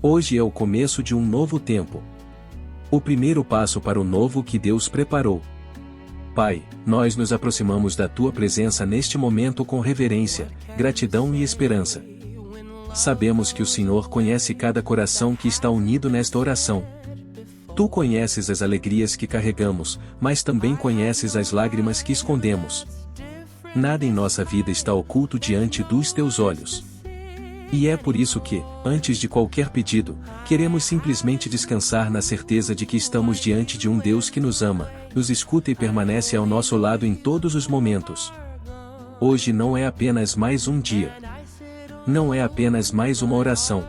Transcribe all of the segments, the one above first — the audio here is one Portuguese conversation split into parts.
Hoje é o começo de um novo tempo. O primeiro passo para o novo que Deus preparou. Pai, nós nos aproximamos da Tua presença neste momento com reverência, gratidão e esperança. Sabemos que o Senhor conhece cada coração que está unido nesta oração. Tu conheces as alegrias que carregamos, mas também conheces as lágrimas que escondemos. Nada em nossa vida está oculto diante dos Teus olhos. E é por isso que, antes de qualquer pedido, queremos simplesmente descansar na certeza de que estamos diante de um Deus que nos ama, nos escuta e permanece ao nosso lado em todos os momentos. Hoje não é apenas mais um dia. Não é apenas mais uma oração.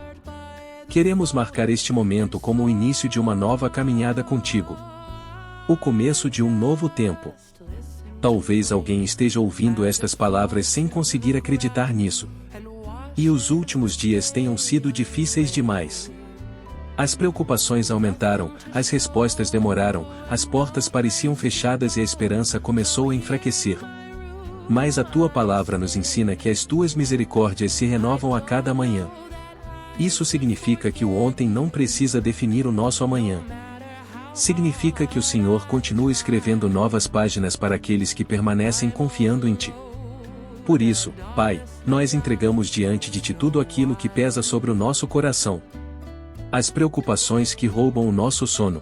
Queremos marcar este momento como o início de uma nova caminhada contigo. O começo de um novo tempo. Talvez alguém esteja ouvindo estas palavras sem conseguir acreditar nisso. E os últimos dias tenham sido difíceis demais. As preocupações aumentaram, as respostas demoraram, as portas pareciam fechadas e a esperança começou a enfraquecer. Mas a Tua palavra nos ensina que as Tuas misericórdias se renovam a cada manhã. Isso significa que o ontem não precisa definir o nosso amanhã. Significa que o Senhor continua escrevendo novas páginas para aqueles que permanecem confiando em Ti. Por isso, Pai, nós entregamos diante de Ti tudo aquilo que pesa sobre o nosso coração. As preocupações que roubam o nosso sono.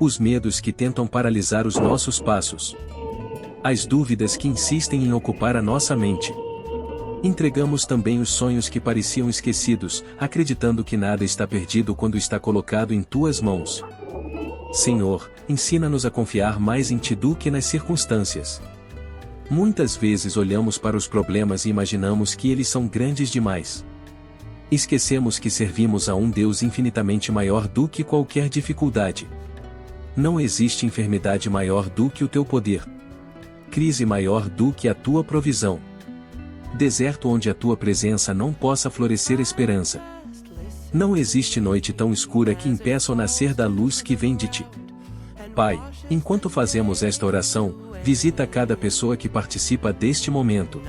Os medos que tentam paralisar os nossos passos. As dúvidas que insistem em ocupar a nossa mente. Entregamos também os sonhos que pareciam esquecidos, acreditando que nada está perdido quando está colocado em Tuas mãos. Senhor, ensina-nos a confiar mais em Ti do que nas circunstâncias. Muitas vezes olhamos para os problemas e imaginamos que eles são grandes demais. Esquecemos que servimos a um Deus infinitamente maior do que qualquer dificuldade. Não existe enfermidade maior do que o Teu poder. Crise maior do que a Tua provisão. Deserto onde a Tua presença não possa florescer esperança. Não existe noite tão escura que impeça o nascer da luz que vem de Ti. Pai, enquanto fazemos esta oração, visita cada pessoa que participa deste momento.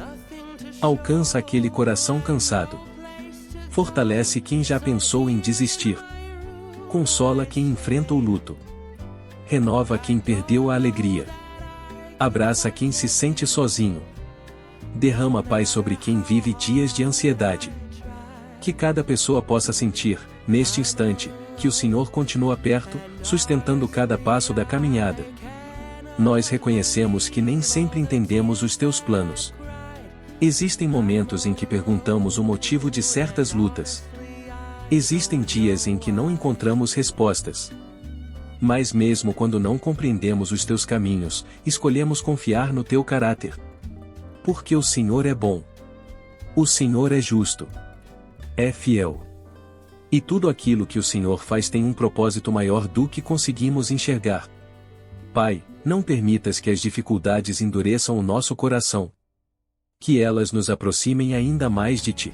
Alcança aquele coração cansado. Fortalece quem já pensou em desistir. Consola quem enfrenta o luto. Renova quem perdeu a alegria. Abraça quem se sente sozinho. Derrama paz sobre quem vive dias de ansiedade. Que cada pessoa possa sentir, neste instante, que o Senhor continua perto, sustentando cada passo da caminhada. Nós reconhecemos que nem sempre entendemos os Teus planos. Existem momentos em que perguntamos o motivo de certas lutas. Existem dias em que não encontramos respostas. Mas mesmo quando não compreendemos os Teus caminhos, escolhemos confiar no Teu caráter. Porque o Senhor é bom. O Senhor é justo. É fiel. E tudo aquilo que o Senhor faz tem um propósito maior do que conseguimos enxergar. Pai, não permitas que as dificuldades endureçam o nosso coração. Que elas nos aproximem ainda mais de Ti.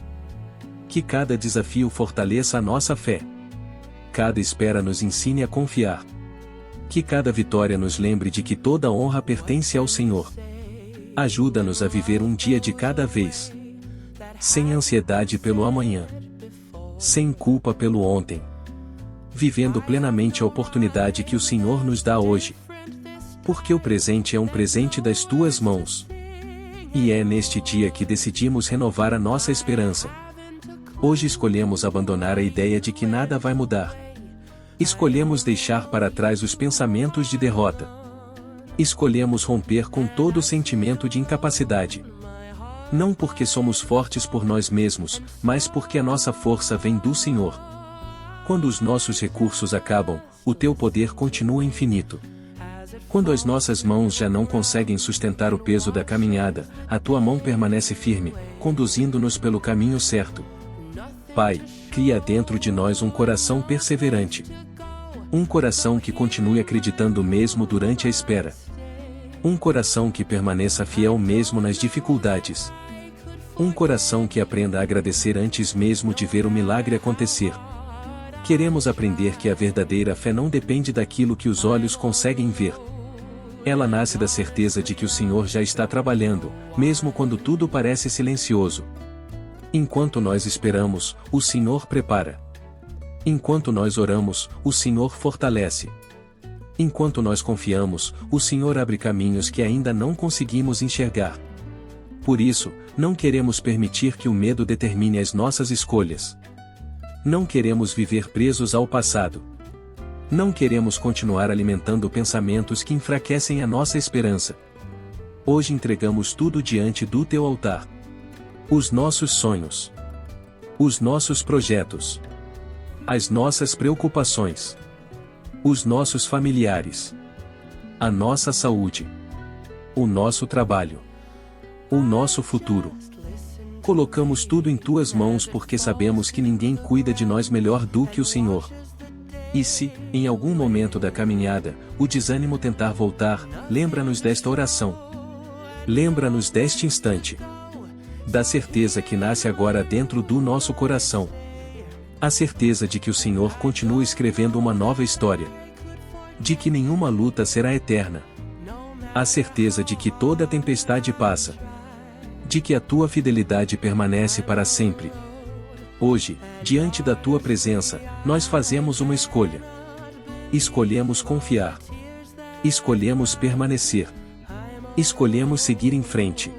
Que cada desafio fortaleça a nossa fé. Cada espera nos ensine a confiar. Que cada vitória nos lembre de que toda honra pertence ao Senhor. Ajuda-nos a viver um dia de cada vez. Sem ansiedade pelo amanhã. Sem culpa pelo ontem. Vivendo plenamente a oportunidade que o Senhor nos dá hoje. Porque o presente é um presente das Tuas mãos. E é neste dia que decidimos renovar a nossa esperança. Hoje escolhemos abandonar a ideia de que nada vai mudar. Escolhemos deixar para trás os pensamentos de derrota. Escolhemos romper com todo o sentimento de incapacidade. Não porque somos fortes por nós mesmos, mas porque a nossa força vem do Senhor. Quando os nossos recursos acabam, o Teu poder continua infinito. Quando as nossas mãos já não conseguem sustentar o peso da caminhada, a Tua mão permanece firme, conduzindo-nos pelo caminho certo. Pai, cria dentro de nós um coração perseverante. Um coração que continue acreditando mesmo durante a espera. Um coração que permaneça fiel mesmo nas dificuldades. Um coração que aprenda a agradecer antes mesmo de ver o milagre acontecer. Queremos aprender que a verdadeira fé não depende daquilo que os olhos conseguem ver. Ela nasce da certeza de que o Senhor já está trabalhando, mesmo quando tudo parece silencioso. Enquanto nós esperamos, o Senhor prepara. Enquanto nós oramos, o Senhor fortalece. Enquanto nós confiamos, o Senhor abre caminhos que ainda não conseguimos enxergar. Por isso, não queremos permitir que o medo determine as nossas escolhas. Não queremos viver presos ao passado. Não queremos continuar alimentando pensamentos que enfraquecem a nossa esperança. Hoje entregamos tudo diante do teu altar. Os nossos sonhos. Os nossos projetos. As nossas preocupações. Os nossos familiares. A nossa saúde. O nosso trabalho. O nosso futuro. Colocamos tudo em tuas mãos porque sabemos que ninguém cuida de nós melhor do que o Senhor. E se, em algum momento da caminhada, o desânimo tentar voltar, lembra-nos desta oração. Lembra-nos deste instante. Da certeza que nasce agora dentro do nosso coração. A certeza de que o Senhor continua escrevendo uma nova história. De que nenhuma luta será eterna. A certeza de que toda tempestade passa. De que a tua fidelidade permanece para sempre. Hoje, diante da tua presença, nós fazemos uma escolha. Escolhemos confiar. Escolhemos permanecer. Escolhemos seguir em frente.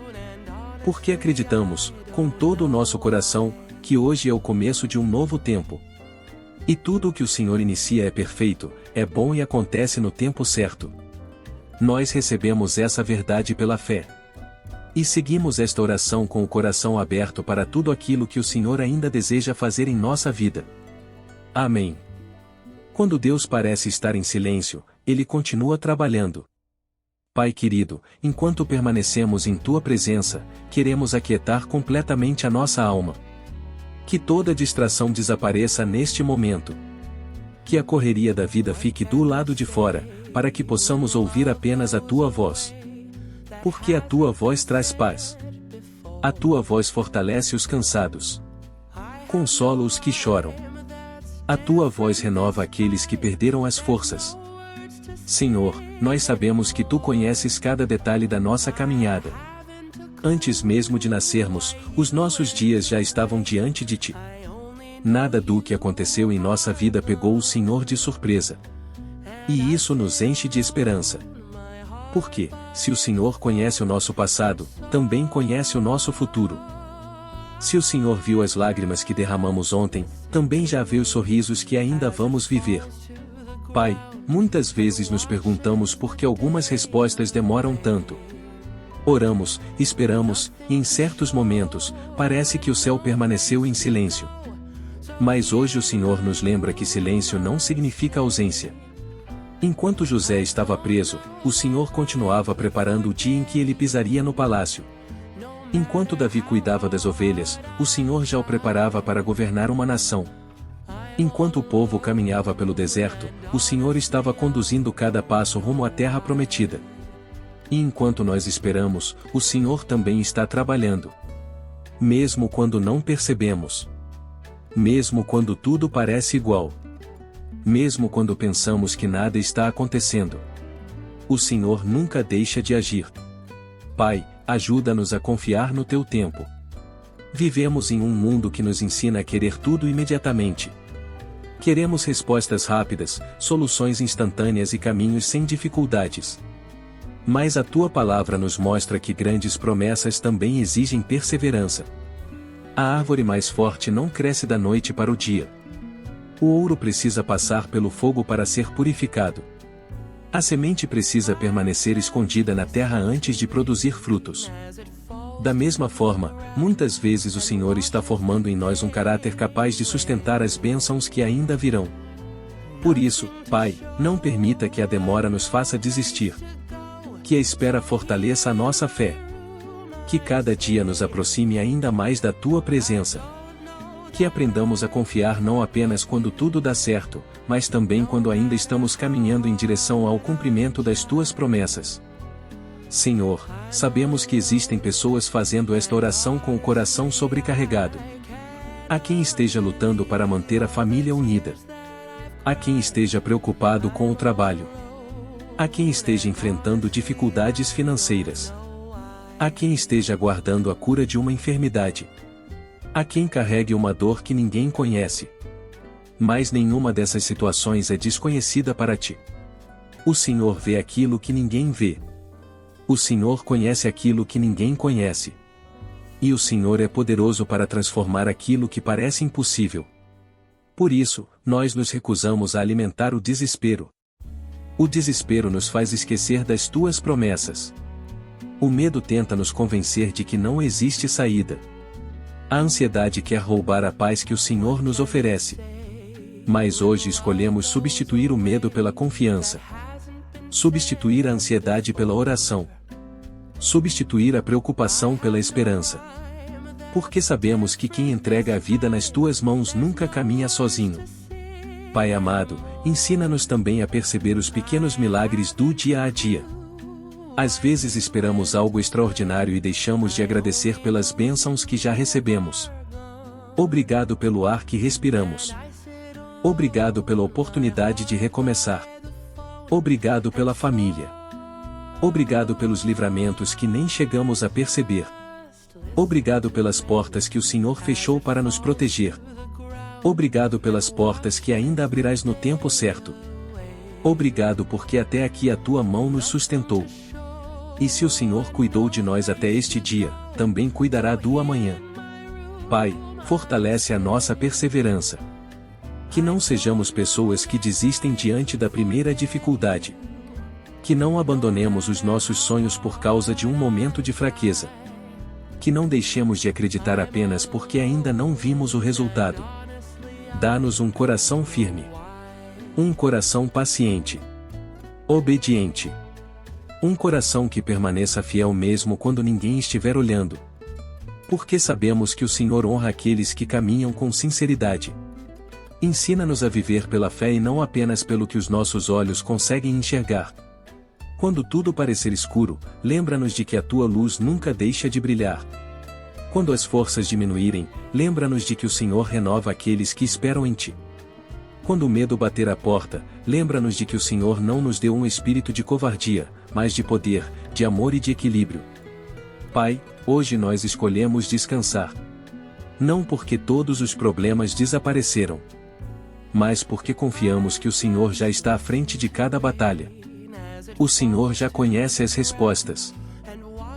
Porque acreditamos, com todo o nosso coração, que hoje é o começo de um novo tempo. E tudo o que o Senhor inicia é perfeito, é bom e acontece no tempo certo. Nós recebemos essa verdade pela fé. E seguimos esta oração com o coração aberto para tudo aquilo que o Senhor ainda deseja fazer em nossa vida. Amém. Quando Deus parece estar em silêncio, Ele continua trabalhando. Pai querido, enquanto permanecemos em Tua presença, queremos aquietar completamente a nossa alma. Que toda distração desapareça neste momento. Que a correria da vida fique do lado de fora, para que possamos ouvir apenas a Tua voz. Porque a Tua voz traz paz. A Tua voz fortalece os cansados. Consola os que choram. A Tua voz renova aqueles que perderam as forças. Senhor, nós sabemos que Tu conheces cada detalhe da nossa caminhada. Antes mesmo de nascermos, os nossos dias já estavam diante de Ti. Nada do que aconteceu em nossa vida pegou o Senhor de surpresa. E isso nos enche de esperança. Porque, se o Senhor conhece o nosso passado, também conhece o nosso futuro. Se o Senhor viu as lágrimas que derramamos ontem, também já vê os sorrisos que ainda vamos viver. Pai, muitas vezes nos perguntamos por que algumas respostas demoram tanto. Oramos, esperamos, e em certos momentos, parece que o céu permaneceu em silêncio. Mas hoje o Senhor nos lembra que silêncio não significa ausência. Enquanto José estava preso, o Senhor continuava preparando o dia em que ele pisaria no palácio. Enquanto Davi cuidava das ovelhas, o Senhor já o preparava para governar uma nação. Enquanto o povo caminhava pelo deserto, o Senhor estava conduzindo cada passo rumo à terra prometida. E enquanto nós esperamos, o Senhor também está trabalhando. Mesmo quando não percebemos. Mesmo quando tudo parece igual. Mesmo quando pensamos que nada está acontecendo. O Senhor nunca deixa de agir. Pai, ajuda-nos a confiar no Teu tempo. Vivemos em um mundo que nos ensina a querer tudo imediatamente. Queremos respostas rápidas, soluções instantâneas e caminhos sem dificuldades. Mas a Tua palavra nos mostra que grandes promessas também exigem perseverança. A árvore mais forte não cresce da noite para o dia. O ouro precisa passar pelo fogo para ser purificado. A semente precisa permanecer escondida na terra antes de produzir frutos. Da mesma forma, muitas vezes o Senhor está formando em nós um caráter capaz de sustentar as bênçãos que ainda virão. Por isso, Pai, não permita que a demora nos faça desistir. Que a espera fortaleça a nossa fé. Que cada dia nos aproxime ainda mais da Tua presença. Que aprendamos a confiar não apenas quando tudo dá certo, mas também quando ainda estamos caminhando em direção ao cumprimento das Tuas promessas. Senhor, sabemos que existem pessoas fazendo esta oração com o coração sobrecarregado. Há quem esteja lutando para manter a família unida. Há quem esteja preocupado com o trabalho. Há quem esteja enfrentando dificuldades financeiras. Há quem esteja aguardando a cura de uma enfermidade. Há quem carregue uma dor que ninguém conhece. Mas nenhuma dessas situações é desconhecida para ti. O Senhor vê aquilo que ninguém vê. O Senhor conhece aquilo que ninguém conhece. E o Senhor é poderoso para transformar aquilo que parece impossível. Por isso, nós nos recusamos a alimentar o desespero. O desespero nos faz esquecer das tuas promessas. O medo tenta nos convencer de que não existe saída. A ansiedade quer roubar a paz que o Senhor nos oferece. Mas hoje escolhemos substituir o medo pela confiança. Substituir a ansiedade pela oração. Substituir a preocupação pela esperança. Porque sabemos que quem entrega a vida nas tuas mãos nunca caminha sozinho. Pai amado, ensina-nos também a perceber os pequenos milagres do dia a dia. Às vezes esperamos algo extraordinário e deixamos de agradecer pelas bênçãos que já recebemos. Obrigado pelo ar que respiramos. Obrigado pela oportunidade de recomeçar. Obrigado pela família. Obrigado pelos livramentos que nem chegamos a perceber. Obrigado pelas portas que o Senhor fechou para nos proteger. Obrigado pelas portas que ainda abrirás no tempo certo. Obrigado porque até aqui a tua mão nos sustentou. E se o Senhor cuidou de nós até este dia, também cuidará do amanhã. Pai, fortalece a nossa perseverança. Que não sejamos pessoas que desistem diante da primeira dificuldade. Que não abandonemos os nossos sonhos por causa de um momento de fraqueza. Que não deixemos de acreditar apenas porque ainda não vimos o resultado. Dá-nos um coração firme. Um coração paciente. Obediente. Um coração que permaneça fiel mesmo quando ninguém estiver olhando. Porque sabemos que o Senhor honra aqueles que caminham com sinceridade. Ensina-nos a viver pela fé e não apenas pelo que os nossos olhos conseguem enxergar. Quando tudo parecer escuro, lembra-nos de que a tua luz nunca deixa de brilhar. Quando as forças diminuírem, lembra-nos de que o Senhor renova aqueles que esperam em ti. Quando o medo bater à porta, lembra-nos de que o Senhor não nos deu um espírito de covardia, mas de poder, de amor e de equilíbrio. Pai, hoje nós escolhemos descansar. Não porque todos os problemas desapareceram, mas porque confiamos que o Senhor já está à frente de cada batalha. O Senhor já conhece as respostas.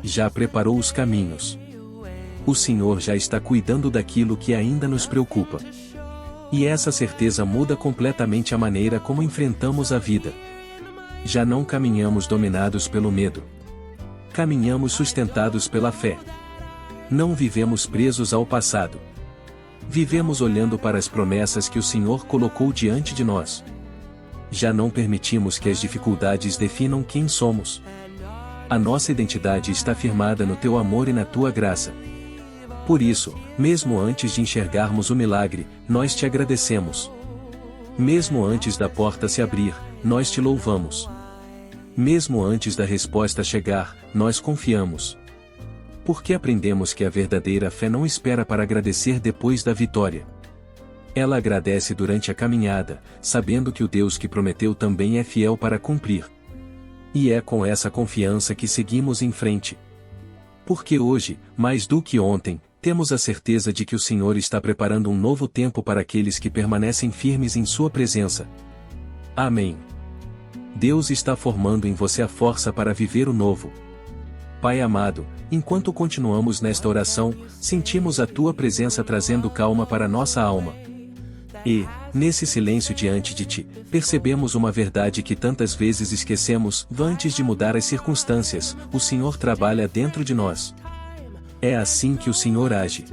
Já preparou os caminhos. O Senhor já está cuidando daquilo que ainda nos preocupa. E essa certeza muda completamente a maneira como enfrentamos a vida. Já não caminhamos dominados pelo medo. Caminhamos sustentados pela fé. Não vivemos presos ao passado. Vivemos olhando para as promessas que o Senhor colocou diante de nós. Já não permitimos que as dificuldades definam quem somos. A nossa identidade está firmada no teu amor e na tua graça. Por isso, mesmo antes de enxergarmos o milagre, nós te agradecemos. Mesmo antes da porta se abrir, nós te louvamos. Mesmo antes da resposta chegar, nós confiamos. Porque aprendemos que a verdadeira fé não espera para agradecer depois da vitória. Ela agradece durante a caminhada, sabendo que o Deus que prometeu também é fiel para cumprir. E é com essa confiança que seguimos em frente. Porque hoje, mais do que ontem, temos a certeza de que o Senhor está preparando um novo tempo para aqueles que permanecem firmes em sua presença. Amém. Deus está formando em você a força para viver o novo. Pai amado, enquanto continuamos nesta oração, sentimos a tua presença trazendo calma para nossa alma. E, nesse silêncio diante de ti, percebemos uma verdade que tantas vezes esquecemos: antes de mudar as circunstâncias, o Senhor trabalha dentro de nós. É assim que o Senhor age.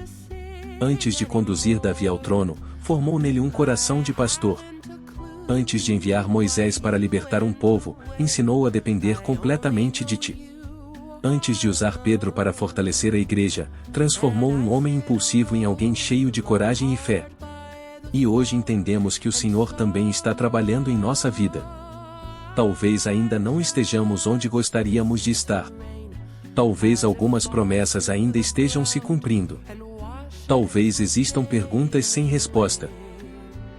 Antes de conduzir Davi ao trono, formou nele um coração de pastor. Antes de enviar Moisés para libertar um povo, ensinou a depender completamente de ti. Antes de usar Pedro para fortalecer a igreja, transformou um homem impulsivo em alguém cheio de coragem e fé. E hoje entendemos que o Senhor também está trabalhando em nossa vida. Talvez ainda não estejamos onde gostaríamos de estar. Talvez algumas promessas ainda estejam se cumprindo. Talvez existam perguntas sem resposta.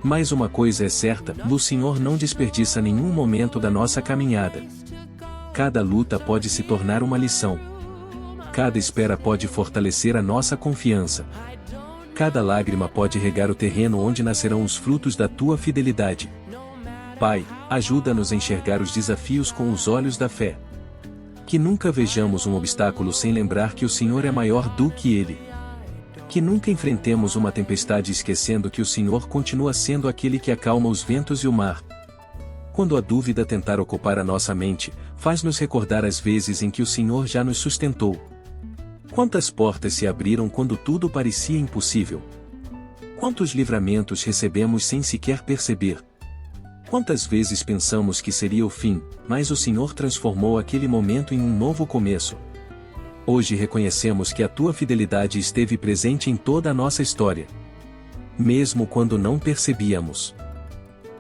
Mas uma coisa é certa: o Senhor não desperdiça nenhum momento da nossa caminhada. Cada luta pode se tornar uma lição. Cada espera pode fortalecer a nossa confiança. Cada lágrima pode regar o terreno onde nascerão os frutos da tua fidelidade. Pai, ajuda-nos a enxergar os desafios com os olhos da fé. Que nunca vejamos um obstáculo sem lembrar que o Senhor é maior do que ele. Que nunca enfrentemos uma tempestade esquecendo que o Senhor continua sendo aquele que acalma os ventos e o mar. Quando a dúvida tentar ocupar a nossa mente, faz-nos recordar as vezes em que o Senhor já nos sustentou. Quantas portas se abriram quando tudo parecia impossível? Quantos livramentos recebemos sem sequer perceber? Quantas vezes pensamos que seria o fim, mas o Senhor transformou aquele momento em um novo começo? Hoje reconhecemos que a tua fidelidade esteve presente em toda a nossa história. Mesmo quando não percebíamos.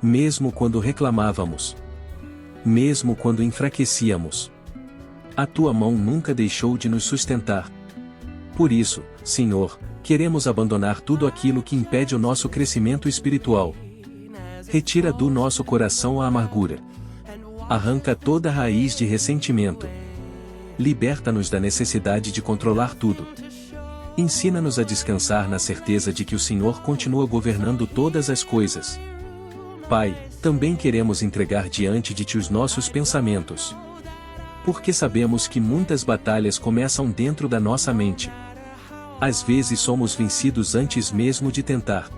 Mesmo quando reclamávamos. Mesmo quando enfraquecíamos. A tua mão nunca deixou de nos sustentar. Por isso, Senhor, queremos abandonar tudo aquilo que impede o nosso crescimento espiritual. Retira do nosso coração a amargura. Arranca toda raiz de ressentimento. Liberta-nos da necessidade de controlar tudo. Ensina-nos a descansar na certeza de que o Senhor continua governando todas as coisas. Pai, também queremos entregar diante de Ti os nossos pensamentos. Porque sabemos que muitas batalhas começam dentro da nossa mente. Às vezes somos vencidos antes mesmo de tentar.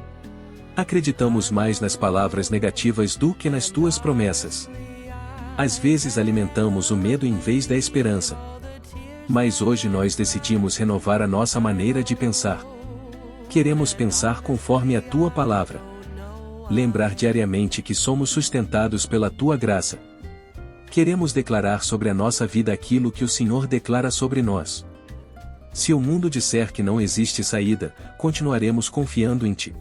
Acreditamos mais nas palavras negativas do que nas Tuas promessas. Às vezes alimentamos o medo em vez da esperança. Mas hoje nós decidimos renovar a nossa maneira de pensar. Queremos pensar conforme a Tua palavra. Lembrar diariamente que somos sustentados pela Tua graça. Queremos declarar sobre a nossa vida aquilo que o Senhor declara sobre nós. Se o mundo disser que não existe saída, continuaremos confiando em Ti.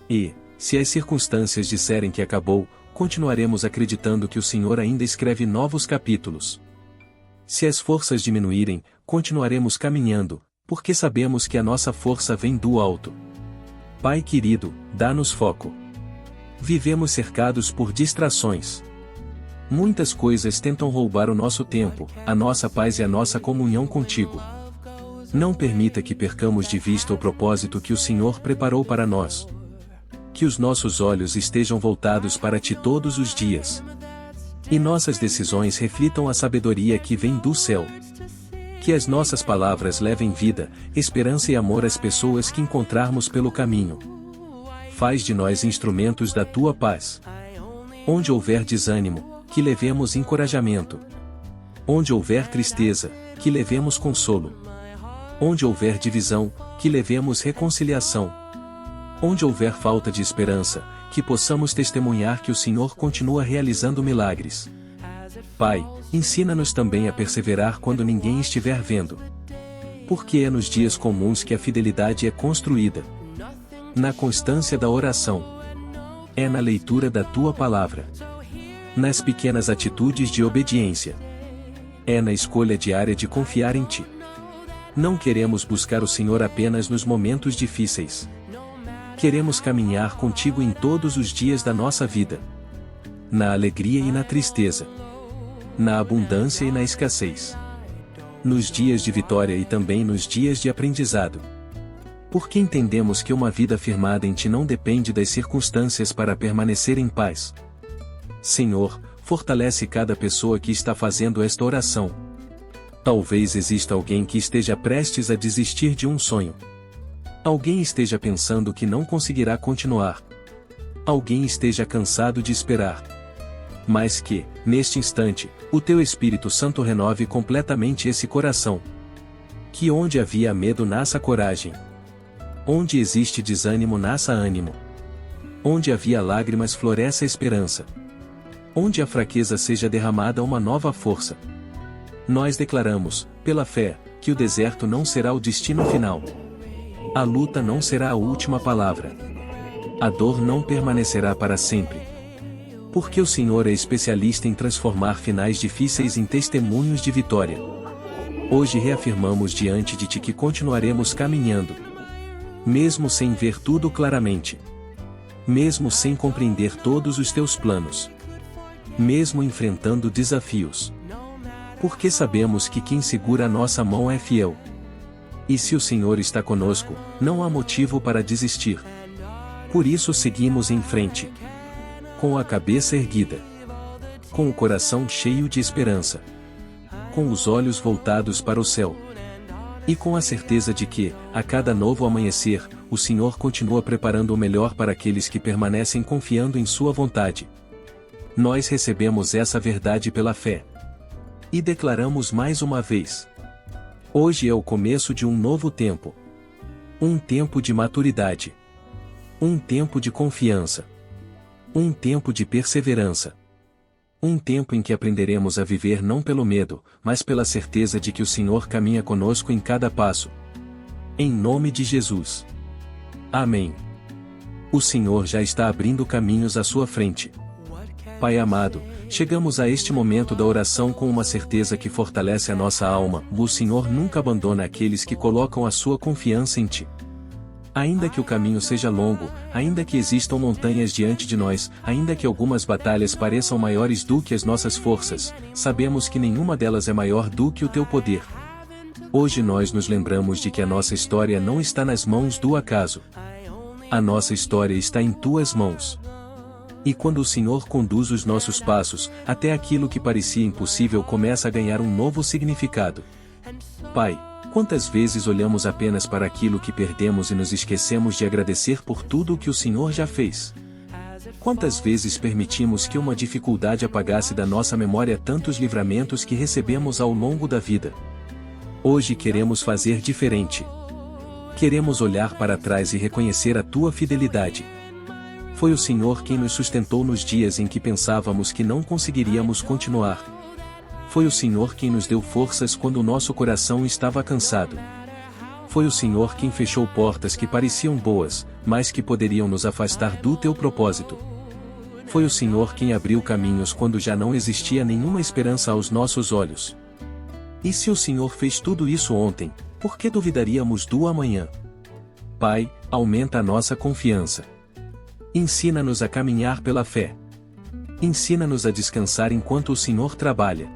E, se as circunstâncias disserem que acabou, continuaremos acreditando que o Senhor ainda escreve novos capítulos. Se as forças diminuírem, continuaremos caminhando, porque sabemos que a nossa força vem do alto. Pai querido, dá-nos foco. Vivemos cercados por distrações. Muitas coisas tentam roubar o nosso tempo, a nossa paz e a nossa comunhão contigo. Não permita que percamos de vista o propósito que o Senhor preparou para nós. Que os nossos olhos estejam voltados para Ti todos os dias. E nossas decisões reflitam a sabedoria que vem do céu. Que as nossas palavras levem vida, esperança e amor às pessoas que encontrarmos pelo caminho. Faz de nós instrumentos da Tua paz. Onde houver desânimo, que levemos encorajamento. Onde houver tristeza, que levemos consolo. Onde houver divisão, que levemos reconciliação. Onde houver falta de esperança, que possamos testemunhar que o Senhor continua realizando milagres. Pai, ensina-nos também a perseverar quando ninguém estiver vendo. Porque é nos dias comuns que a fidelidade é construída. Na constância da oração. É na leitura da Tua palavra. Nas pequenas atitudes de obediência. É na escolha diária de confiar em Ti. Não queremos buscar o Senhor apenas nos momentos difíceis. Queremos caminhar contigo em todos os dias da nossa vida. Na alegria e na tristeza. Na abundância e na escassez. Nos dias de vitória e também nos dias de aprendizado. Porque entendemos que uma vida firmada em Ti não depende das circunstâncias para permanecer em paz. Senhor, fortalece cada pessoa que está fazendo esta oração. Talvez exista alguém que esteja prestes a desistir de um sonho. Alguém esteja pensando que não conseguirá continuar. Alguém esteja cansado de esperar. Mas que, neste instante, o Teu Espírito Santo renove completamente esse coração. Que onde havia medo nasça coragem. Onde existe desânimo nasça ânimo. Onde havia lágrimas floresça esperança. Onde a fraqueza seja derramada uma nova força. Nós declaramos, pela fé, que o deserto não será o destino final. A luta não será a última palavra. A dor não permanecerá para sempre. Porque o Senhor é especialista em transformar finais difíceis em testemunhos de vitória. Hoje reafirmamos diante de Ti que continuaremos caminhando. Mesmo sem ver tudo claramente. Mesmo sem compreender todos os Teus planos. Mesmo enfrentando desafios. Porque sabemos que quem segura a nossa mão é fiel. E se o Senhor está conosco, não há motivo para desistir. Por isso seguimos em frente. Com a cabeça erguida. Com o coração cheio de esperança. Com os olhos voltados para o céu. E com a certeza de que, a cada novo amanhecer, o Senhor continua preparando o melhor para aqueles que permanecem confiando em Sua vontade. Nós recebemos essa verdade pela fé. E declaramos mais uma vez. Hoje é o começo de um novo tempo. Um tempo de maturidade. Um tempo de confiança. Um tempo de perseverança. Um tempo em que aprenderemos a viver não pelo medo, mas pela certeza de que o Senhor caminha conosco em cada passo. Em nome de Jesus. Amém. O Senhor já está abrindo caminhos à sua frente. Pai amado, chegamos a este momento da oração com uma certeza que fortalece a nossa alma. O Senhor nunca abandona aqueles que colocam a sua confiança em Ti. Ainda que o caminho seja longo, ainda que existam montanhas diante de nós, ainda que algumas batalhas pareçam maiores do que as nossas forças, sabemos que nenhuma delas é maior do que o Teu poder. Hoje nós nos lembramos de que a nossa história não está nas mãos do acaso. A nossa história está em Tuas mãos. E quando o Senhor conduz os nossos passos, até aquilo que parecia impossível começa a ganhar um novo significado. Pai, quantas vezes olhamos apenas para aquilo que perdemos e nos esquecemos de agradecer por tudo o que o Senhor já fez? Quantas vezes permitimos que uma dificuldade apagasse da nossa memória tantos livramentos que recebemos ao longo da vida? Hoje queremos fazer diferente. Queremos olhar para trás e reconhecer a Tua fidelidade. Foi o Senhor quem nos sustentou nos dias em que pensávamos que não conseguiríamos continuar. Foi o Senhor quem nos deu forças quando o nosso coração estava cansado. Foi o Senhor quem fechou portas que pareciam boas, mas que poderiam nos afastar do Teu propósito. Foi o Senhor quem abriu caminhos quando já não existia nenhuma esperança aos nossos olhos. E se o Senhor fez tudo isso ontem, por que duvidaríamos do amanhã? Pai, aumenta a nossa confiança. Ensina-nos a caminhar pela fé. Ensina-nos a descansar enquanto o Senhor trabalha.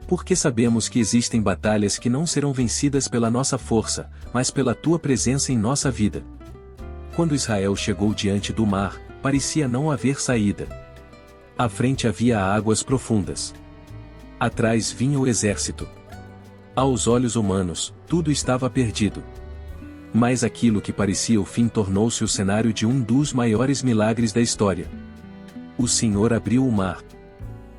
Porque sabemos que existem batalhas que não serão vencidas pela nossa força, mas pela Tua presença em nossa vida. Quando Israel chegou diante do mar, parecia não haver saída. À frente havia águas profundas. Atrás vinha o exército. Aos olhos humanos, tudo estava perdido. Mas aquilo que parecia o fim tornou-se o cenário de um dos maiores milagres da história. O Senhor abriu o mar.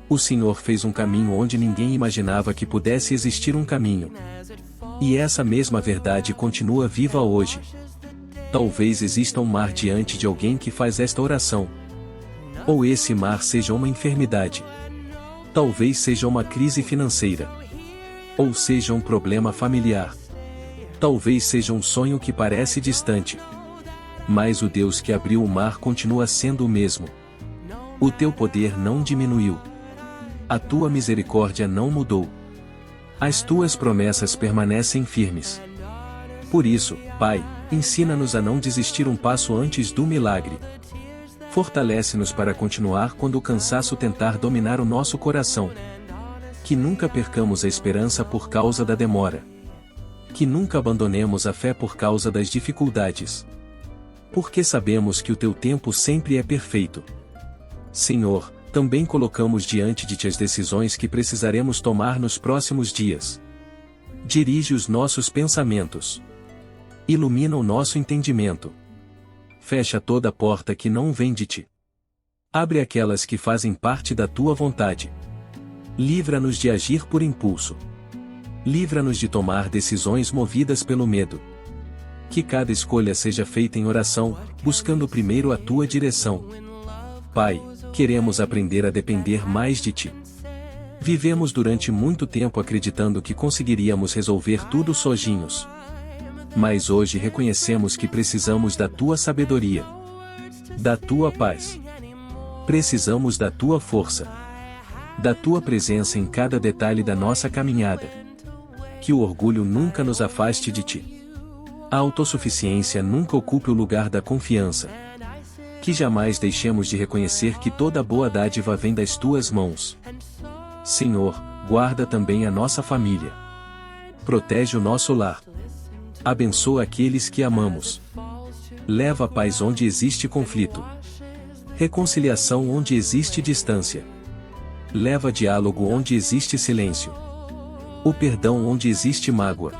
O Senhor fez um caminho onde ninguém imaginava que pudesse existir um caminho. E essa mesma verdade continua viva hoje. Talvez exista um mar diante de alguém que faz esta oração. Ou esse mar seja uma enfermidade. Talvez seja uma crise financeira. Ou seja um problema familiar. Talvez seja um sonho que parece distante. Mas o Deus que abriu o mar continua sendo o mesmo. O Teu poder não diminuiu. A Tua misericórdia não mudou. As Tuas promessas permanecem firmes. Por isso, Pai, ensina-nos a não desistir um passo antes do milagre. Fortalece-nos para continuar quando o cansaço tentar dominar o nosso coração. Que nunca percamos a esperança por causa da demora. Que nunca abandonemos a fé por causa das dificuldades. Porque sabemos que o Teu tempo sempre é perfeito. Senhor, também colocamos diante de Ti as decisões que precisaremos tomar nos próximos dias. Dirige os nossos pensamentos. Ilumina o nosso entendimento. Fecha toda porta que não vem de Ti. Abre aquelas que fazem parte da Tua vontade. Livra-nos de agir por impulso. Livra-nos de tomar decisões movidas pelo medo. Que cada escolha seja feita em oração, buscando primeiro a Tua direção. Pai, queremos aprender a depender mais de Ti. Vivemos durante muito tempo acreditando que conseguiríamos resolver tudo sozinhos. Mas hoje reconhecemos que precisamos da Tua sabedoria. Da Tua paz. Precisamos da Tua força. Da Tua presença em cada detalhe da nossa caminhada. Que o orgulho nunca nos afaste de Ti. A autossuficiência nunca ocupe o lugar da confiança. Que jamais deixemos de reconhecer que toda boa dádiva vem das Tuas mãos. Senhor, guarda também a nossa família. Protege o nosso lar. Abençoa aqueles que amamos. Leva a paz onde existe conflito. Reconciliação onde existe distância. Leva diálogo onde existe silêncio. O perdão onde existe mágoa.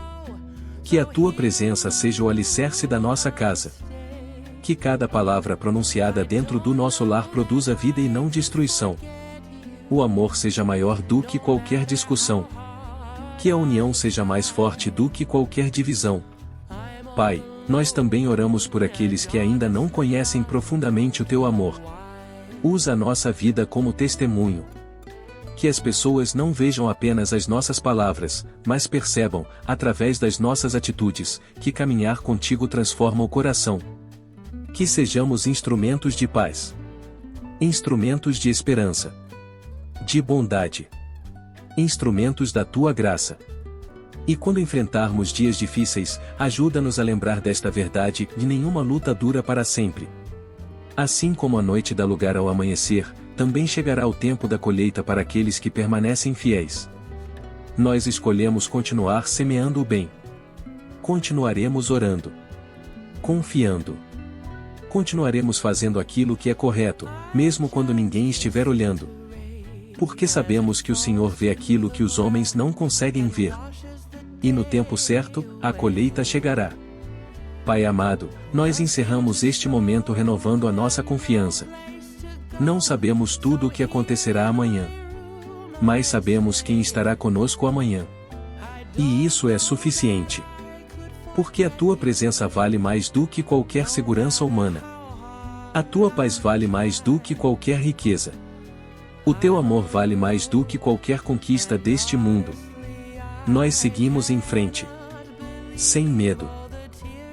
Que a tua presença seja o alicerce da nossa casa. Que cada palavra pronunciada dentro do nosso lar produza vida e não destruição. O amor seja maior do que qualquer discussão. Que a união seja mais forte do que qualquer divisão. Pai, nós também oramos por aqueles que ainda não conhecem profundamente o teu amor. Usa a nossa vida como testemunho. Que as pessoas não vejam apenas as nossas palavras, mas percebam, através das nossas atitudes, que caminhar contigo transforma o coração. Que sejamos instrumentos de paz. Instrumentos de esperança. De bondade. Instrumentos da tua graça. E quando enfrentarmos dias difíceis, ajuda-nos a lembrar desta verdade: de nenhuma luta dura para sempre. Assim como a noite dá lugar ao amanhecer, também chegará o tempo da colheita para aqueles que permanecem fiéis. Nós escolhemos continuar semeando o bem. Continuaremos orando. Confiando. Continuaremos fazendo aquilo que é correto, mesmo quando ninguém estiver olhando. Porque sabemos que o Senhor vê aquilo que os homens não conseguem ver. E no tempo certo, a colheita chegará. Pai amado, nós encerramos este momento renovando a nossa confiança. Não sabemos tudo o que acontecerá amanhã. Mas sabemos quem estará conosco amanhã. E isso é suficiente. Porque a tua presença vale mais do que qualquer segurança humana. A tua paz vale mais do que qualquer riqueza. O teu amor vale mais do que qualquer conquista deste mundo. Nós seguimos em frente. Sem medo.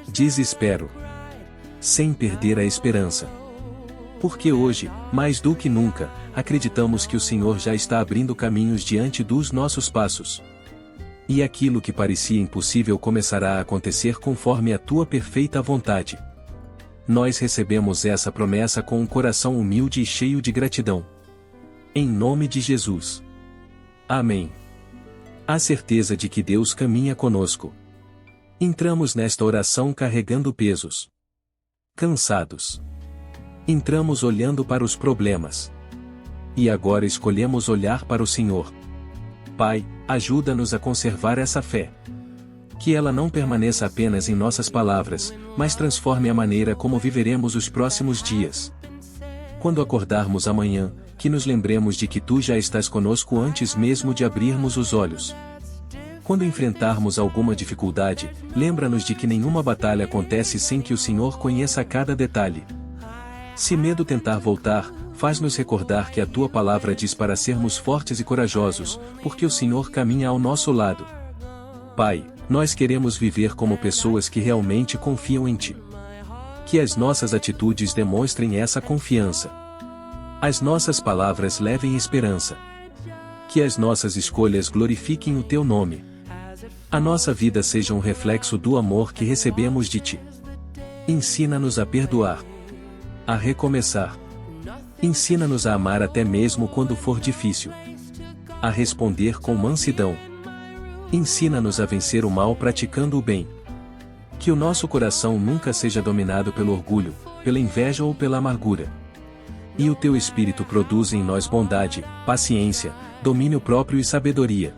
Desespero. Sem perder a esperança. Porque hoje, mais do que nunca, acreditamos que o Senhor já está abrindo caminhos diante dos nossos passos. E aquilo que parecia impossível começará a acontecer conforme a tua perfeita vontade. Nós recebemos essa promessa com um coração humilde e cheio de gratidão. Em nome de Jesus. Amém. A certeza de que Deus caminha conosco. Entramos nesta oração carregando pesos. Cansados. Entramos olhando para os problemas. E agora escolhemos olhar para o Senhor. Pai, ajuda-nos a conservar essa fé. Que ela não permaneça apenas em nossas palavras, mas transforme a maneira como viveremos os próximos dias. Quando acordarmos amanhã, que nos lembremos de que Tu já estás conosco antes mesmo de abrirmos os olhos. Quando enfrentarmos alguma dificuldade, lembra-nos de que nenhuma batalha acontece sem que o Senhor conheça cada detalhe. Se medo tentar voltar, faz-nos recordar que a Tua palavra diz para sermos fortes e corajosos, porque o Senhor caminha ao nosso lado. Pai, nós queremos viver como pessoas que realmente confiam em Ti. Que as nossas atitudes demonstrem essa confiança. As nossas palavras levem esperança. Que as nossas escolhas glorifiquem o Teu nome. A nossa vida seja um reflexo do amor que recebemos de Ti. Ensina-nos a perdoar. A recomeçar. Ensina-nos a amar até mesmo quando for difícil. A responder com mansidão. Ensina-nos a vencer o mal praticando o bem. Que o nosso coração nunca seja dominado pelo orgulho, pela inveja ou pela amargura. E o Teu Espírito produza em nós bondade, paciência, domínio próprio e sabedoria.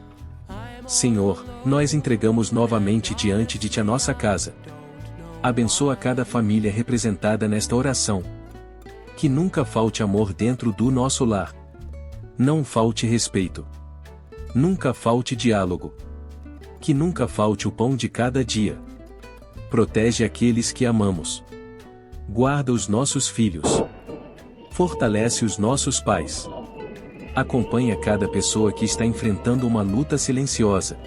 Senhor, nós entregamos novamente diante de Ti a nossa casa. Abençoa cada família representada nesta oração. Que nunca falte amor dentro do nosso lar. Não falte respeito. Nunca falte diálogo. Que nunca falte o pão de cada dia. Protege aqueles que amamos. Guarda os nossos filhos. Fortalece os nossos pais. Acompanha cada pessoa que está enfrentando uma luta silenciosa.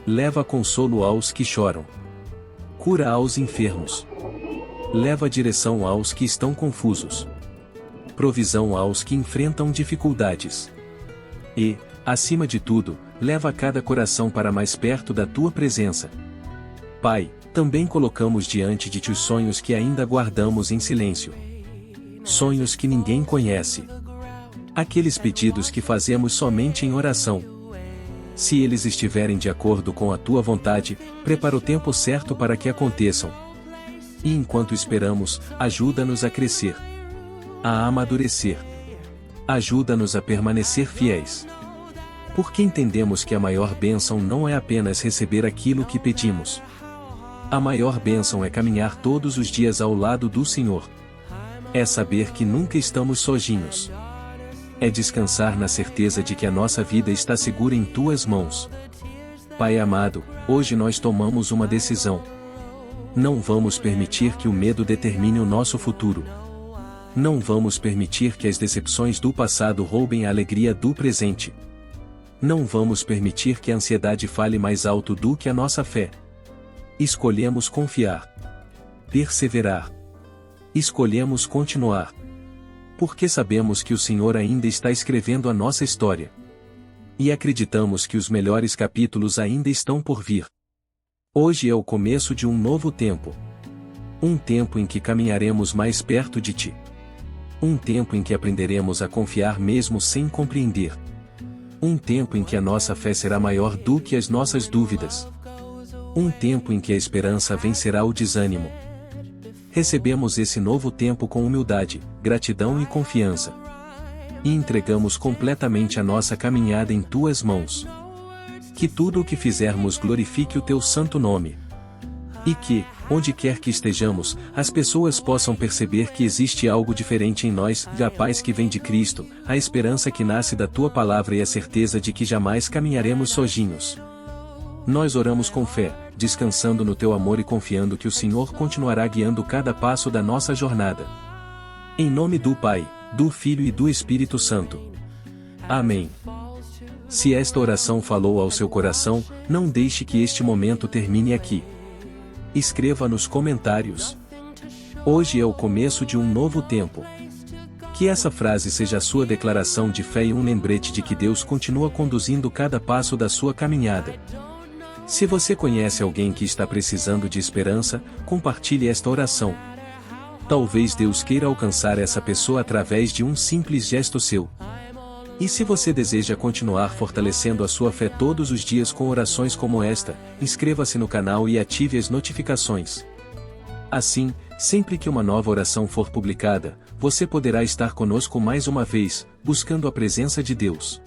Leva consolo aos que choram. Cura aos enfermos. Leva direção aos que estão confusos. Provisão aos que enfrentam dificuldades. E, acima de tudo, leva cada coração para mais perto da Tua presença. Pai, também colocamos diante de Ti os sonhos que ainda guardamos em silêncio. Sonhos que ninguém conhece. Aqueles pedidos que fazemos somente em oração. Se eles estiverem de acordo com a tua vontade, prepara o tempo certo para que aconteçam. E enquanto esperamos, ajuda-nos a crescer, a amadurecer. Ajuda-nos a permanecer fiéis. Porque entendemos que a maior bênção não é apenas receber aquilo que pedimos. A maior bênção é caminhar todos os dias ao lado do Senhor. É saber que nunca estamos sozinhos. É descansar na certeza de que a nossa vida está segura em tuas mãos. Pai amado, hoje nós tomamos uma decisão. Não vamos permitir que o medo determine o nosso futuro. Não vamos permitir que as decepções do passado roubem a alegria do presente. Não vamos permitir que a ansiedade fale mais alto do que a nossa fé. Escolhemos confiar. Perseverar. Escolhemos continuar. Porque sabemos que o Senhor ainda está escrevendo a nossa história. E acreditamos que os melhores capítulos ainda estão por vir. Hoje é o começo de um novo tempo. Um tempo em que caminharemos mais perto de Ti. Um tempo em que aprenderemos a confiar mesmo sem compreender. Um tempo em que a nossa fé será maior do que as nossas dúvidas. Um tempo em que a esperança vencerá o desânimo. Recebemos esse novo tempo com humildade, gratidão e confiança. E entregamos completamente a nossa caminhada em Tuas mãos. Que tudo o que fizermos glorifique o Teu santo nome. E que, onde quer que estejamos, as pessoas possam perceber que existe algo diferente em nós, a paz que vem de Cristo, a esperança que nasce da Tua palavra e a certeza de que jamais caminharemos sozinhos. Nós oramos com fé, descansando no Teu amor e confiando que o Senhor continuará guiando cada passo da nossa jornada. Em nome do Pai, do Filho e do Espírito Santo. Amém. Se esta oração falou ao seu coração, não deixe que este momento termine aqui. Escreva nos comentários. Hoje é o começo de um novo tempo. Que essa frase seja a sua declaração de fé e um lembrete de que Deus continua conduzindo cada passo da sua caminhada. Se você conhece alguém que está precisando de esperança, compartilhe esta oração. Talvez Deus queira alcançar essa pessoa através de um simples gesto seu. E se você deseja continuar fortalecendo a sua fé todos os dias com orações como esta, inscreva-se no canal e ative as notificações. Assim, sempre que uma nova oração for publicada, você poderá estar conosco mais uma vez, buscando a presença de Deus.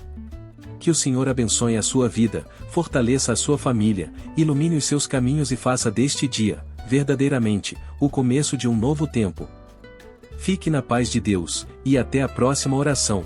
Que o Senhor abençoe a sua vida, fortaleça a sua família, ilumine os seus caminhos e faça deste dia, verdadeiramente, o começo de um novo tempo. Fique na paz de Deus, e até a próxima oração.